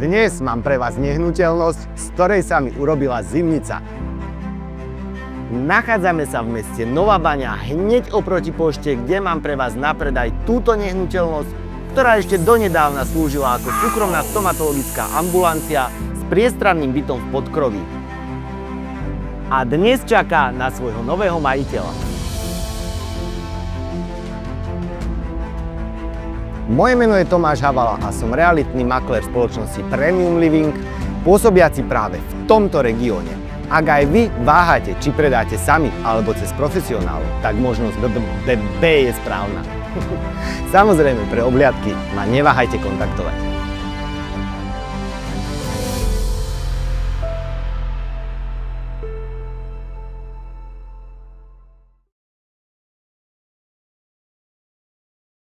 Dnes mám pre vás nehnuteľnosť, z ktorej sa mi urobila zimnica. Nachádzame sa v meste Nová Baňa, hneď oproti pošte, kde mám pre vás na predaj túto nehnuteľnosť, ktorá ešte donedávna slúžila ako súkromná stomatologická ambulancia s priestranným bytom v podkroví. A dnes čaká na svojho nového majiteľa. Moje meno je Tomáš Havala a som realitný maklér spoločnosti Premium Living, pôsobiaci práve v tomto regióne. Ak aj vy váhate, či predáte sami alebo cez profesionálov, tak možnosť B je správna. Samozrejme, pre obhliadky ma neváhajte kontaktovať.